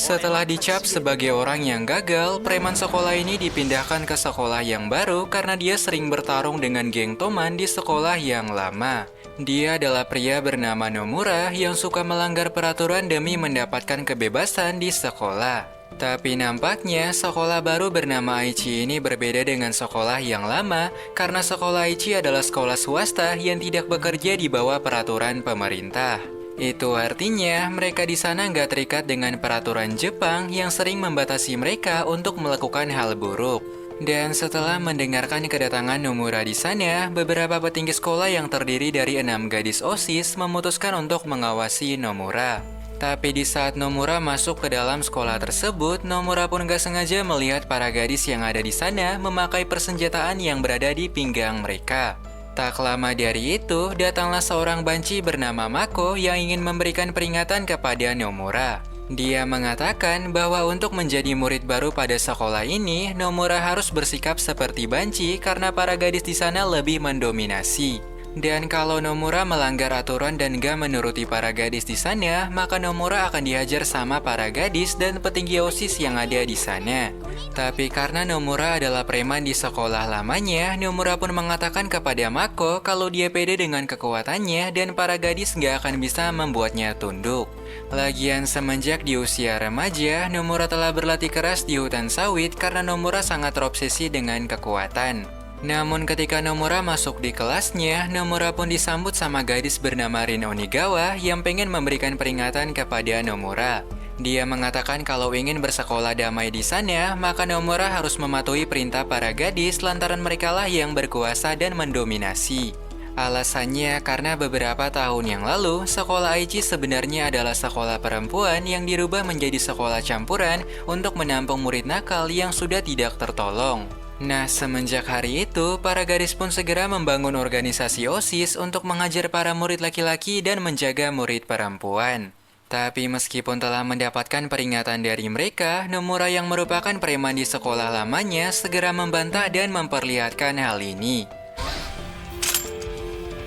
Setelah dicap sebagai orang yang gagal, preman sekolah ini dipindahkan ke sekolah yang baru karena dia sering bertarung dengan geng Toman di sekolah yang lama. Dia adalah pria bernama Nomura yang suka melanggar peraturan demi mendapatkan kebebasan di sekolah. Tapi nampaknya sekolah baru bernama Aichi ini berbeda dengan sekolah yang lama karena sekolah Aichi adalah sekolah swasta yang tidak bekerja di bawah peraturan pemerintah. Itu artinya mereka di sana nggak terikat dengan peraturan Jepang yang sering membatasi mereka untuk melakukan hal buruk. Dan setelah mendengarkan kedatangan Nomura di sana, beberapa petinggi sekolah yang terdiri dari 6 gadis OSIS memutuskan untuk mengawasi Nomura. Tapi di saat Nomura masuk ke dalam sekolah tersebut, Nomura pun gak sengaja melihat para gadis yang ada di sana memakai persenjataan yang berada di pinggang mereka. Tak lama dari itu, datanglah seorang banci bernama Mako yang ingin memberikan peringatan kepada Nomura. Dia mengatakan bahwa untuk menjadi murid baru pada sekolah ini, Nomura harus bersikap seperti banci karena para gadis di sana lebih mendominasi. Dan kalau Nomura melanggar aturan dan gak menuruti para gadis di sana, maka Nomura akan dihajar sama para gadis dan petinggi OSIS yang ada di sana. Tapi karena Nomura adalah preman di sekolah lamanya, Nomura pun mengatakan kepada Mako kalau dia pede dengan kekuatannya dan para gadis gak akan bisa membuatnya tunduk. Lagian semenjak di usia remaja, Nomura telah berlatih keras di hutan sawit karena Nomura sangat terobsesi dengan kekuatan. Namun ketika Nomura masuk di kelasnya, Nomura pun disambut sama gadis bernama Rin Onigawa yang pengen memberikan peringatan kepada Nomura. Dia mengatakan kalau ingin bersekolah damai di sana, maka Nomura harus mematuhi perintah para gadis lantaran merekalah yang berkuasa dan mendominasi. Alasannya karena beberapa tahun yang lalu, sekolah Aichi sebenarnya adalah sekolah perempuan yang dirubah menjadi sekolah campuran untuk menampung murid nakal yang sudah tidak tertolong. Nah, semenjak hari itu, para gadis pun segera membangun organisasi OSIS untuk mengajar para murid laki-laki dan menjaga murid perempuan. Tapi meskipun telah mendapatkan peringatan dari mereka, Nomura yang merupakan preman di sekolah lamanya segera membantah dan memperlihatkan hal ini.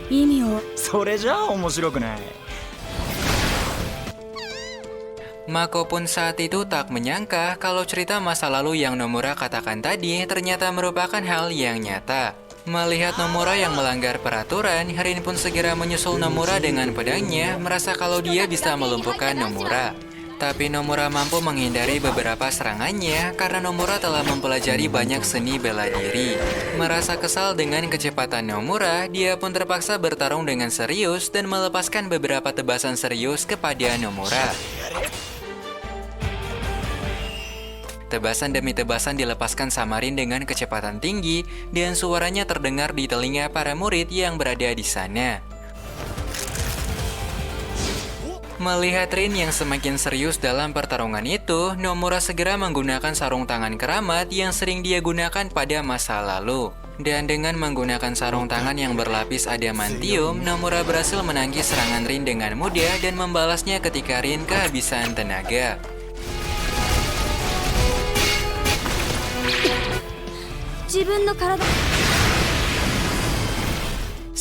意味をそれじゃあ面白くない。 Mako pun saat itu tak menyangka kalau cerita masa lalu yang Nomura katakan tadi ternyata merupakan hal yang nyata. Melihat Nomura yang melanggar peraturan, Rin pun segera menyusul Nomura dengan pedangnya, merasa kalau dia bisa melumpuhkan Nomura. Tapi Nomura mampu menghindari beberapa serangannya karena Nomura telah mempelajari banyak seni bela diri. Merasa kesal dengan kecepatan Nomura, dia pun terpaksa bertarung dengan serius dan melepaskan beberapa tebasan serius kepada Nomura. Tebasan demi tebasan dilepaskan sama Rin dengan kecepatan tinggi dan suaranya terdengar di telinga para murid yang berada di sana. Melihat Rin yang semakin serius dalam pertarungan itu, Nomura segera menggunakan sarung tangan keramat yang sering dia gunakan pada masa lalu. Dan dengan menggunakan sarung tangan yang berlapis adamantium, Nomura berhasil menangkis serangan Rin dengan mudah dan membalasnya ketika Rin kehabisan tenaga.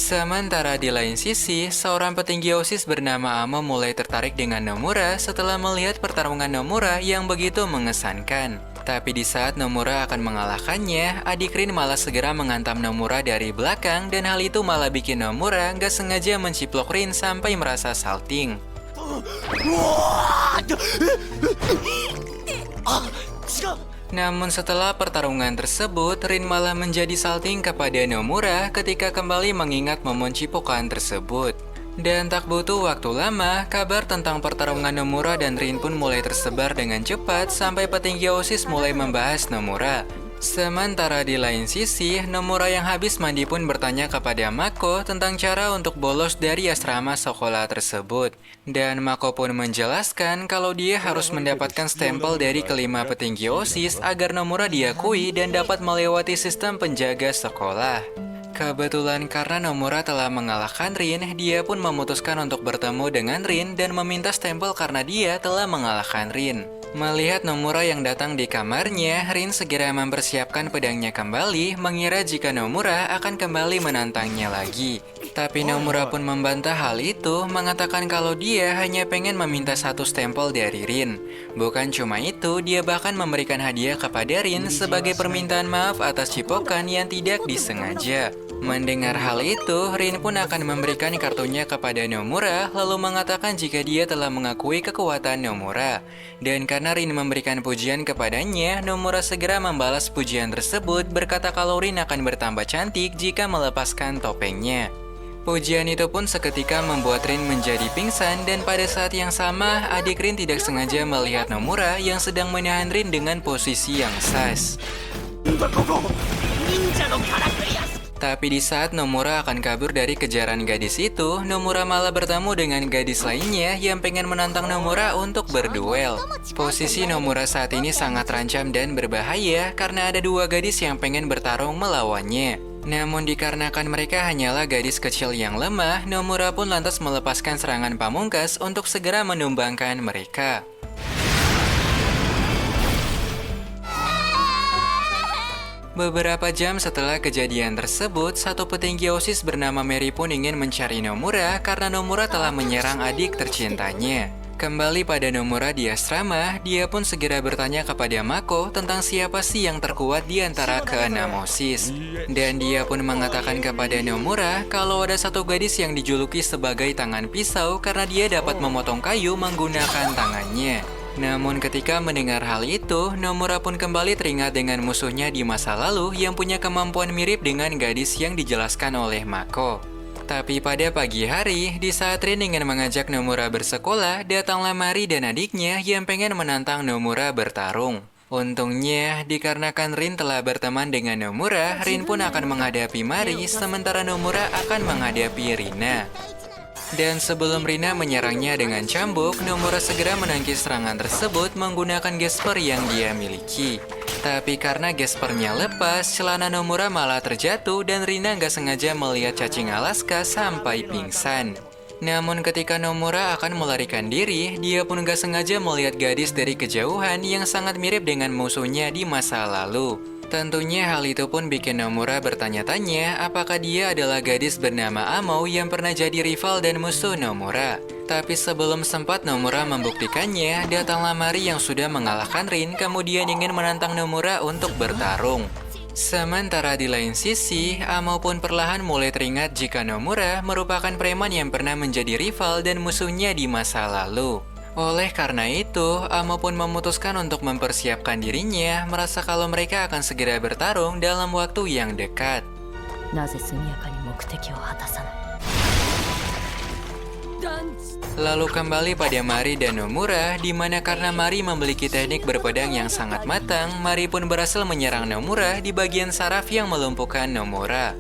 Sementara di lain sisi, seorang petinggi OSIS bernama Amo mulai tertarik dengan Nomura setelah melihat pertarungan Nomura yang begitu mengesankan. Tapi di saat Nomura akan mengalahkannya, adik Rin malah segera menghantam Nomura dari belakang dan hal itu malah bikin Nomura nggak sengaja menciplok Rin sampai merasa salting. Namun setelah pertarungan tersebut, Rin malah menjadi salting kepada Nomura ketika kembali mengingat momen cipokan tersebut. Dan tak butuh waktu lama, kabar tentang pertarungan Nomura dan Rin pun mulai tersebar dengan cepat sampai petinggi OSIS mulai membahas Nomura. Sementara di lain sisi, Nomura yang habis mandi pun bertanya kepada Mako tentang cara untuk bolos dari asrama sekolah tersebut. Dan Mako pun menjelaskan kalau dia harus mendapatkan stempel dari kelima petinggi OSIS agar Nomura diakui dan dapat melewati sistem penjaga sekolah. Kebetulan karena Nomura telah mengalahkan Rin, dia pun memutuskan untuk bertemu dengan Rin dan meminta stempel karena dia telah mengalahkan Rin. Melihat Nomura yang datang di kamarnya, Rin segera mempersiapkan pedangnya kembali, mengira jika Nomura akan kembali menantangnya lagi. Tapi Nomura pun membantah hal itu, mengatakan kalau dia hanya pengen meminta satu stempel dari Rin. Bukan cuma itu, dia bahkan memberikan hadiah kepada Rin sebagai permintaan maaf atas cipokan yang tidak disengaja. Mendengar hal itu, Rin pun akan memberikan kartunya kepada Nomura, lalu mengatakan jika dia telah mengakui kekuatan Nomura. Dan karena Rin memberikan pujian kepadanya, Nomura segera membalas pujian tersebut, berkata kalau Rin akan bertambah cantik jika melepaskan topengnya. Pujian itu pun seketika membuat Rin menjadi pingsan, dan pada saat yang sama, adik Rin tidak sengaja melihat Nomura yang sedang menahan Rin dengan posisi yang sas. Tapi di saat Nomura akan kabur dari kejaran gadis itu, Nomura malah bertemu dengan gadis lainnya yang pengen menantang Nomura untuk berduel. Posisi Nomura saat ini sangat terancam dan berbahaya karena ada dua gadis yang pengen bertarung melawannya. Namun dikarenakan mereka hanyalah gadis kecil yang lemah, Nomura pun lantas melepaskan serangan pamungkas untuk segera menumbangkan mereka. Beberapa jam setelah kejadian tersebut, satu petinggi OSIS bernama Mary pun ingin mencari Nomura karena Nomura telah menyerang adik tercintanya. Kembali pada Nomura di asrama, dia pun segera bertanya kepada Mako tentang siapa sih yang terkuat di antara keenam OSIS. Dan dia pun mengatakan kepada Nomura kalau ada satu gadis yang dijuluki sebagai tangan pisau karena dia dapat memotong kayu menggunakan tangannya. Namun ketika mendengar hal itu, Nomura pun kembali teringat dengan musuhnya di masa lalu yang punya kemampuan mirip dengan gadis yang dijelaskan oleh Mako. Tapi pada pagi hari, di saat Rin ingin mengajak Nomura bersekolah, datanglah Mari dan adiknya yang pengen menantang Nomura bertarung. Untungnya, dikarenakan Rin telah berteman dengan Nomura, Rin pun akan menghadapi Mari, sementara Nomura akan menghadapi Rina. Dan sebelum Rina menyerangnya dengan cambuk, Nomura segera menangkis serangan tersebut menggunakan gesper yang dia miliki. Tapi karena gespernya lepas, celana Nomura malah terjatuh dan Rina nggak sengaja melihat cacing Alaska sampai pingsan. Namun ketika Nomura akan melarikan diri, dia pun nggak sengaja melihat gadis dari kejauhan yang sangat mirip dengan musuhnya di masa lalu. Tentunya hal itu pun bikin Nomura bertanya-tanya apakah dia adalah gadis bernama Amo yang pernah jadi rival dan musuh Nomura. Tapi sebelum sempat Nomura membuktikannya, datanglah Mari yang sudah mengalahkan Rin kemudian ingin menantang Nomura untuk bertarung. Sementara di lain sisi, Amo pun perlahan mulai teringat jika Nomura merupakan preman yang pernah menjadi rival dan musuhnya di masa lalu. Oleh karena itu, Amo pun memutuskan untuk mempersiapkan dirinya, merasa kalau mereka akan segera bertarung dalam waktu yang dekat. Lalu kembali pada Mari dan Nomura, di mana karena Mari memiliki teknik berpedang yang sangat matang, Mari pun berhasil menyerang Nomura di bagian saraf yang melumpuhkan Nomura.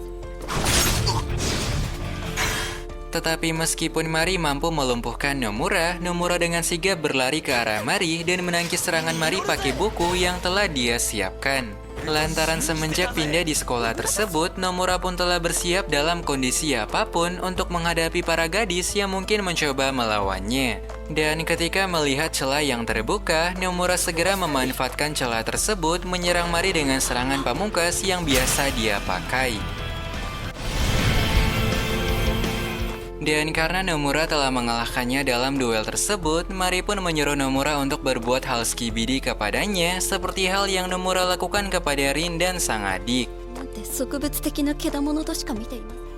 Tetapi meskipun Mari mampu melumpuhkan Nomura, Nomura dengan sigap berlari ke arah Mari dan menangkis serangan Mari pakai buku yang telah dia siapkan. Lantaran semenjak pindah di sekolah tersebut, Nomura pun telah bersiap dalam kondisi apapun untuk menghadapi para gadis yang mungkin mencoba melawannya. Dan ketika melihat celah yang terbuka, Nomura segera memanfaatkan celah tersebut menyerang Mari dengan serangan pamungkas yang biasa dia pakai. Dan karena Nomura telah mengalahkannya dalam duel tersebut, Mari pun menyuruh Nomura untuk berbuat hal skibidi kepadanya, seperti hal yang Nomura lakukan kepada Rin dan sang adik.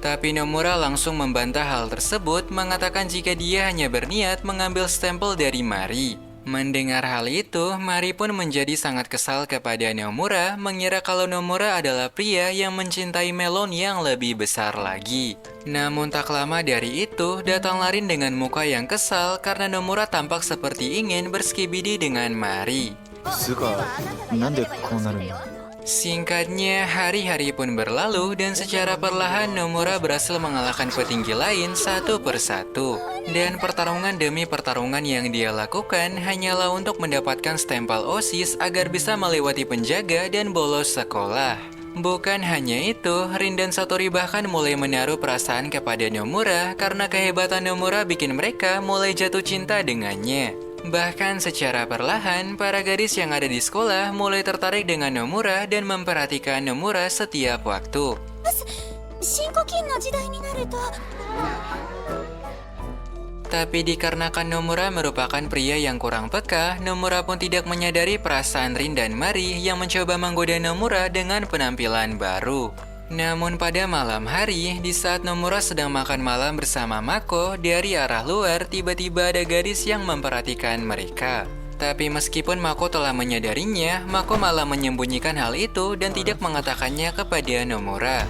Tapi Nomura langsung membantah hal tersebut, mengatakan jika dia hanya berniat mengambil stempel dari Mari. Mendengar hal itu, Mari pun menjadi sangat kesal kepada Nomura, mengira kalau Nomura adalah pria yang mencintai melon yang lebih besar lagi. Namun tak lama dari itu, datanglah Rin dengan muka yang kesal karena Nomura tampak seperti ingin berskibidi dengan Mari. Singkatnya, hari-hari pun berlalu dan secara perlahan Nomura berhasil mengalahkan petinggi lain satu persatu. Dan pertarungan demi pertarungan yang dia lakukan hanyalah untuk mendapatkan stempel OSIS agar bisa melewati penjaga dan bolos sekolah. Bukan hanya itu, Rin dan Satori bahkan mulai menaruh perasaan kepada Nomura karena kehebatan Nomura bikin mereka mulai jatuh cinta dengannya. Bahkan secara perlahan, para gadis yang ada di sekolah mulai tertarik dengan Nomura dan memperhatikan Nomura setiap waktu. 新古今の時代になると Tapi dikarenakan Nomura merupakan pria yang kurang peka, Nomura pun tidak menyadari perasaan Rin dan Mari yang mencoba menggoda Nomura dengan penampilan baru. Namun pada malam hari, di saat Nomura sedang makan malam bersama Mako, dari arah luar tiba-tiba ada gadis yang memperhatikan mereka. Tapi meskipun Mako telah menyadarinya, Mako malah menyembunyikan hal itu dan tidak mengatakannya kepada Nomura.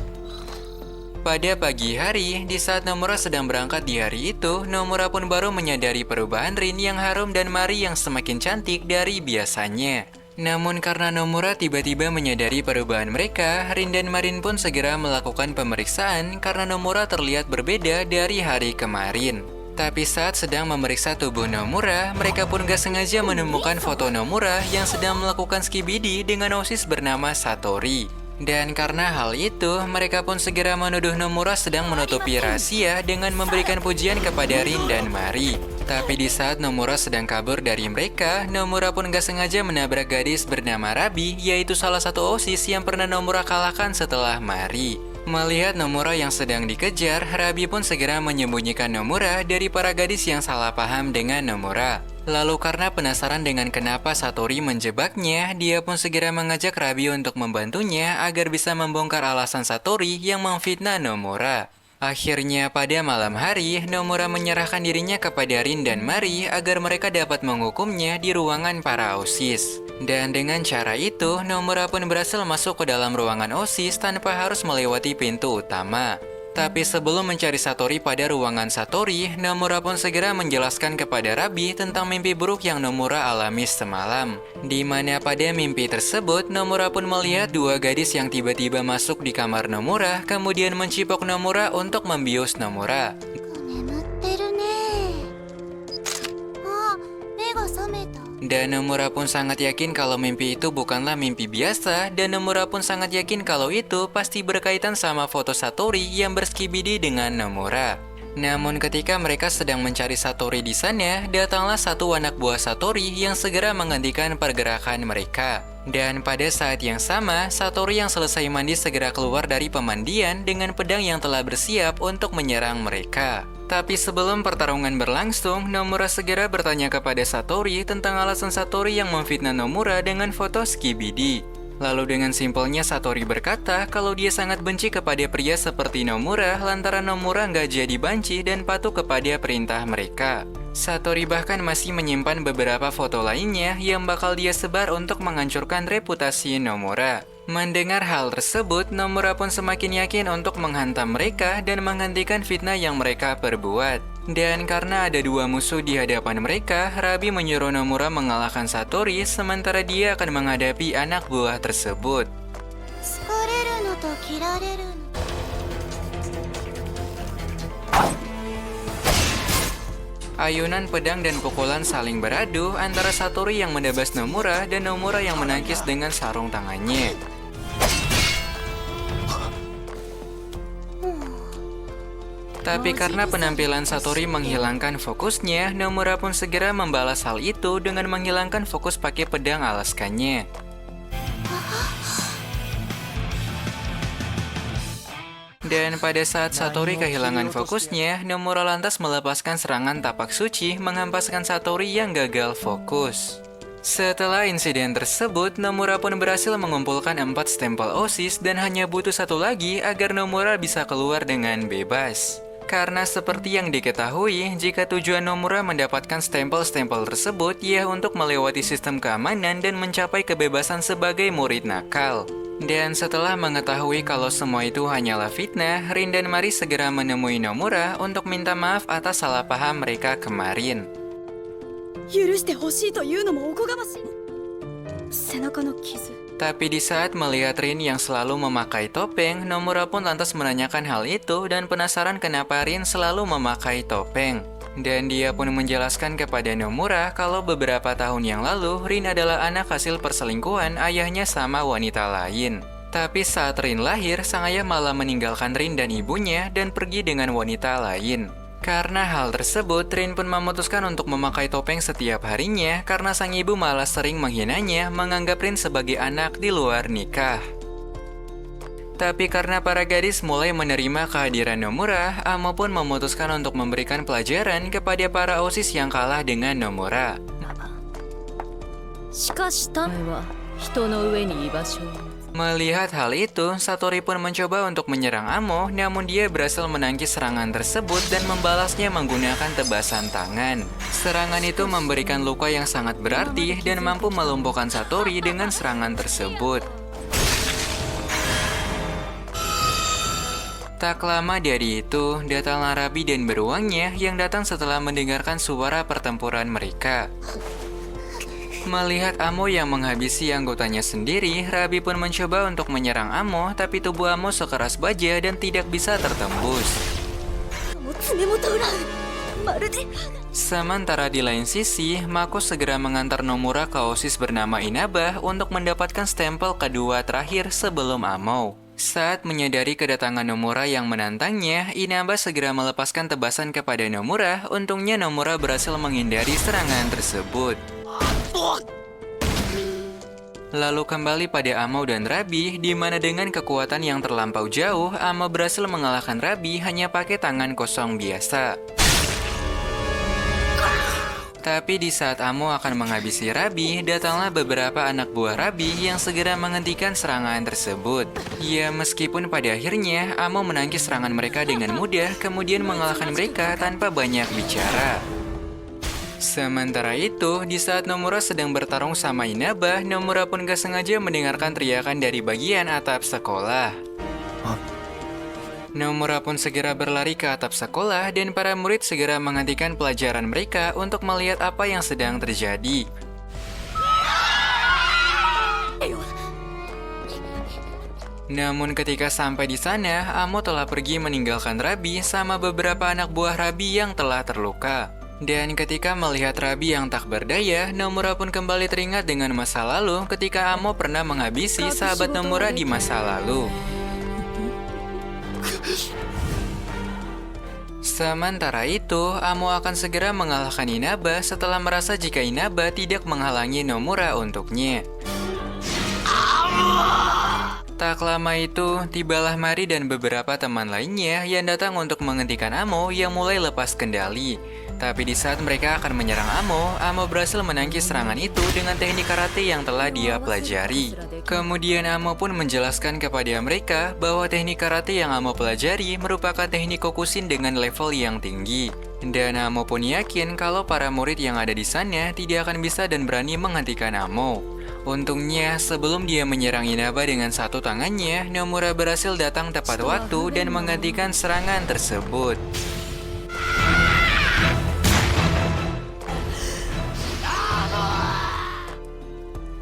Pada pagi hari, di saat Nomura sedang berangkat di hari itu, Nomura pun baru menyadari perubahan Rin yang harum dan Mari yang semakin cantik dari biasanya. Namun karena Nomura tiba-tiba menyadari perubahan mereka, Rin dan Marin pun segera melakukan pemeriksaan karena Nomura terlihat berbeda dari hari kemarin. Tapi saat sedang memeriksa tubuh Nomura, mereka pun gak sengaja menemukan foto Nomura yang sedang melakukan skibidi dengan OSIS bernama Satori. Dan karena hal itu, mereka pun segera menuduh Nomura sedang menutupi rahasia dengan memberikan pujian kepada Rin dan Mari. Tapi di saat Nomura sedang kabur dari mereka, Nomura pun gak sengaja menabrak gadis bernama Rabi, yaitu salah satu OSIS yang pernah Nomura kalahkan setelah Mari. Melihat Nomura yang sedang dikejar, Rabi pun segera menyembunyikan Nomura dari para gadis yang salah paham dengan Nomura. Lalu karena penasaran dengan kenapa Satori menjebaknya, dia pun segera mengajak Rabi untuk membantunya agar bisa membongkar alasan Satori yang memfitnah Nomura. Akhirnya pada malam hari, Nomura menyerahkan dirinya kepada Rin dan Mari agar mereka dapat menghukumnya di ruangan para OSIS. Dan dengan cara itu, Nomura pun berhasil masuk ke dalam ruangan OSIS tanpa harus melewati pintu utama. Tapi sebelum mencari Satori pada ruangan Satori, Nomura pun segera menjelaskan kepada Rabi tentang mimpi buruk yang Nomura alami semalam. Di mana pada mimpi tersebut, Nomura pun melihat dua gadis yang tiba-tiba masuk di kamar Nomura, kemudian mencipok Nomura untuk membius Nomura. 眠ってるねあ、目が覚めた Dan Nomura pun sangat yakin kalau mimpi itu bukanlah mimpi biasa, dan Nomura pun sangat yakin kalau itu pasti berkaitan sama foto Satori yang berskibidi dengan Nomura. Namun ketika mereka sedang mencari Satori di sana, datanglah satu anak buah Satori yang segera menghentikan pergerakan mereka. Dan pada saat yang sama, Satori yang selesai mandi segera keluar dari pemandian dengan pedang yang telah bersiap untuk menyerang mereka. Tapi sebelum pertarungan berlangsung, Nomura segera bertanya kepada Satori tentang alasan Satori yang memfitnah Nomura dengan foto skibidi. Lalu dengan simpelnya Satori berkata kalau dia sangat benci kepada pria seperti Nomura lantaran Nomura nggak jadi banci dan patuh kepada perintah mereka. Satori bahkan masih menyimpan beberapa foto lainnya yang bakal dia sebar untuk menghancurkan reputasi Nomura. Mendengar hal tersebut, Nomura pun semakin yakin untuk menghantam mereka dan menghentikan fitnah yang mereka perbuat. Dan karena ada dua musuh di hadapan mereka, Rabi menyuruh Nomura mengalahkan Satori sementara dia akan menghadapi anak buah tersebut. 疲れるのと切られるの Ayunan pedang dan pukulan saling beradu antara Satori yang menebas Nomura dan Nomura yang menangkis dengan sarung tangannya. Tapi karena penampilan Satori menghilangkan fokusnya, Nomura pun segera membalas hal itu dengan menghilangkan fokus pakai pedang alaskannya. Dan pada saat Satori kehilangan fokusnya, Nomura lantas melepaskan serangan tapak suci menghempaskan Satori yang gagal fokus. Setelah insiden tersebut, Nomura pun berhasil mengumpulkan 4 stempel OSIS dan hanya butuh satu lagi agar Nomura bisa keluar dengan bebas. Karena seperti yang diketahui, jika tujuan Nomura mendapatkan stempel-stempel tersebut ya untuk melewati sistem keamanan dan mencapai kebebasan sebagai murid nakal. Dan setelah mengetahui kalau semua itu hanyalah fitnah, Rin dan Mari segera menemui Nomura untuk minta maaf atas salah paham mereka kemarin. 許してほしいというのもおこがましい背中の傷 Tapi di saat melihat Rin yang selalu memakai topeng, Nomura pun lantas menanyakan hal itu dan penasaran kenapa Rin selalu memakai topeng. Dan dia pun menjelaskan kepada Nomura kalau beberapa tahun yang lalu Rin adalah anak hasil perselingkuhan ayahnya sama wanita lain. Tapi saat Rin lahir, sang ayah malah meninggalkan Rin dan ibunya dan pergi dengan wanita lain. Karena hal tersebut, Rin pun memutuskan untuk memakai topeng setiap harinya karena sang ibu malah sering menghinanya, menganggap Rin sebagai anak di luar nikah. Tapi karena para gadis mulai menerima kehadiran Nomura, Amo pun memutuskan untuk memberikan pelajaran kepada para OSIS yang kalah dengan Nomura. しかしタメは人の上に居場所を Melihat hal itu, Satori pun mencoba untuk menyerang Amo, namun dia berhasil menangkis serangan tersebut dan membalasnya menggunakan tebasan tangan. Serangan itu memberikan luka yang sangat berarti dan mampu melumpuhkan Satori dengan serangan tersebut. Tak lama dari itu, datanglah Rabi dan beruangnya yang datang setelah mendengarkan suara pertempuran mereka. Melihat Amo yang menghabisi anggotanya sendiri, Rabi pun mencoba untuk menyerang Amo, tapi tubuh Amo sekeras baja dan tidak bisa tertembus. 爪元裏まるで Sementara di lain sisi, Mako segera mengantar Nomura ke OSIS bernama Inaba untuk mendapatkan stempel kedua terakhir sebelum Amo. Saat menyadari kedatangan Nomura yang menantangnya, Inaba segera melepaskan tebasan kepada Nomura. Untungnya Nomura berhasil menghindari serangan tersebut. Lalu kembali pada Amo dan Rabi, di mana dengan kekuatan yang terlampau jauh, Amo berhasil mengalahkan Rabi hanya pakai tangan kosong biasa. Tapi di saat Amo akan menghabisi Rabi, datanglah beberapa anak buah Rabi yang segera menghentikan serangan tersebut. Ya, meskipun pada akhirnya Amo menangkis serangan mereka dengan mudah, kemudian mengalahkan mereka tanpa banyak bicara. Sementara itu, di saat Nomura sedang bertarung sama Inaba, Nomura pun gak sengaja mendengarkan teriakan dari bagian atap sekolah. Nomura pun segera berlari ke atap sekolah dan para murid segera menghentikan pelajaran mereka untuk melihat apa yang sedang terjadi. Namun ketika sampai di sana, Amo telah pergi meninggalkan Rabi sama beberapa anak buah Rabi yang telah terluka. Dan ketika melihat Rabi yang tak berdaya, Nomura pun kembali teringat dengan masa lalu ketika Amo pernah menghabisi sahabat Nomura di masa lalu. Sementara itu, Amo akan segera mengalahkan Inaba setelah merasa jika Inaba tidak menghalangi Nomura untuknya. Tak lama itu, tibalah Mari dan beberapa teman lainnya yang datang untuk menghentikan Amo yang mulai lepas kendali. Tapi di saat mereka akan menyerang Amo berhasil menangkis serangan itu dengan teknik karate yang telah dia pelajari. Kemudian Amo pun menjelaskan kepada mereka bahwa teknik karate yang Amo pelajari merupakan teknik Kokushin dengan level yang tinggi. Dan Amo pun yakin kalau para murid yang ada di sana tidak akan bisa dan berani menghentikan Amo. Untungnya, sebelum dia menyerang Inaba dengan satu tangannya, Nomura berhasil datang tepat waktu dan menghentikan serangan tersebut.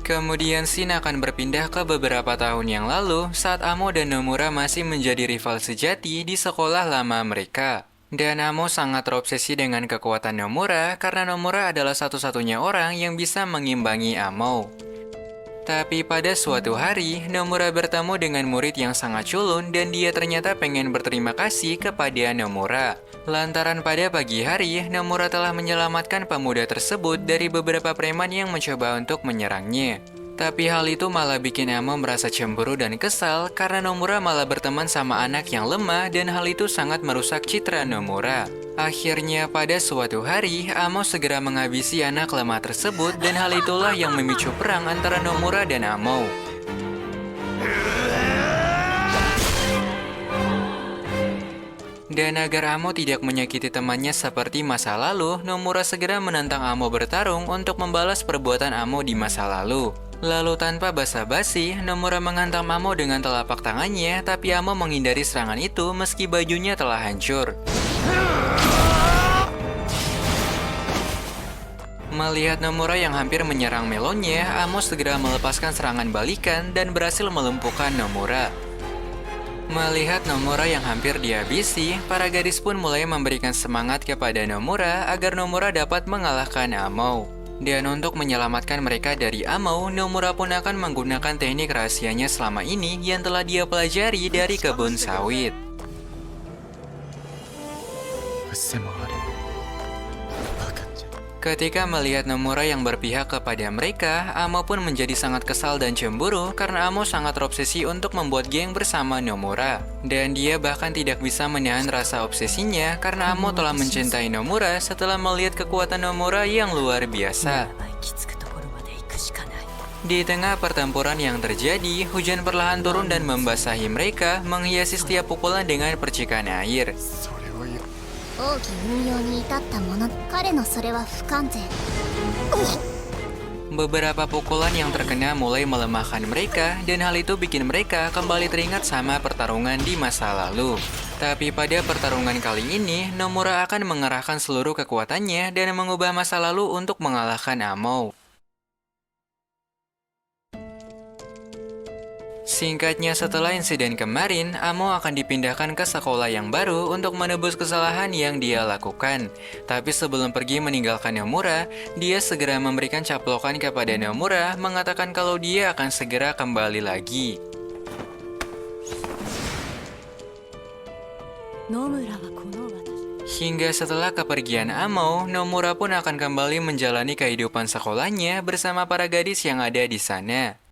Kemudian scene akan berpindah ke beberapa tahun yang lalu saat Amo dan Nomura masih menjadi rival sejati di sekolah lama mereka. Dan Amo sangat terobsesi dengan kekuatan Nomura karena Nomura adalah satu-satunya orang yang bisa mengimbangi Amo. Tapi pada suatu hari, Nomura bertemu dengan murid yang sangat culun dan dia ternyata pengen berterima kasih kepada Nomura. Lantaran pada pagi hari, Nomura telah menyelamatkan pemuda tersebut dari beberapa preman yang mencoba untuk menyerangnya. Tapi hal itu malah bikin Amo merasa cemburu dan kesal karena Nomura malah berteman sama anak yang lemah dan hal itu sangat merusak citra Nomura. Akhirnya pada suatu hari, Amo segera menghabisi anak lemah tersebut dan hal itulah yang memicu perang antara Nomura dan Amo. Dan agar Amo tidak menyakiti temannya seperti masa lalu, Nomura segera menantang Amo bertarung untuk membalas perbuatan Amo di masa lalu. Lalu tanpa basa-basi, Nomura menghantam Amo dengan telapak tangannya, tapi Amo menghindari serangan itu meski bajunya telah hancur. Melihat Nomura yang hampir menyerang melonnya, Amo segera melepaskan serangan balikan dan berhasil melumpuhkan Nomura. Melihat Nomura yang hampir dihabisi, para gadis pun mulai memberikan semangat kepada Nomura agar Nomura dapat mengalahkan Amo. Dan untuk menyelamatkan mereka dari Amo, Nomura pun akan menggunakan teknik rahasianya selama ini yang telah dia pelajari dari kebun sawit. 癖もある。分かっちゃう。 Ketika melihat Nomura yang berpihak kepada mereka, Amo pun menjadi sangat kesal dan cemburu karena Amo sangat terobsesi untuk membuat geng bersama Nomura. Dan dia bahkan tidak bisa menahan rasa obsesinya karena Amo telah mencintai Nomura setelah melihat kekuatan Nomura yang luar biasa. 行き着くところまで行くしかない。 Di tengah pertempuran yang terjadi, hujan perlahan turun dan membasahi mereka, menghiasi setiap pukulan dengan percikan air. それを言う。王騎運用に至ったもの彼のそれは不完全 Beberapa pukulan yang terkena mulai melemahkan mereka, dan hal itu bikin mereka kembali teringat sama pertarungan di masa lalu. Tapi pada pertarungan kali ini, Nomura akan mengerahkan seluruh kekuatannya dan mengubah masa lalu untuk mengalahkan Amo. Singkatnya, setelah insiden kemarin, Amo akan dipindahkan ke sekolah yang baru untuk menebus kesalahan yang dia lakukan. Tapi sebelum pergi meninggalkan Nomura, dia segera memberikan caplokan kepada Nomura, mengatakan kalau dia akan segera kembali lagi. 野村はこの私。 Hingga setelah kepergian Amo, Nomura pun akan kembali menjalani kehidupan sekolahnya bersama para gadis yang ada di sana.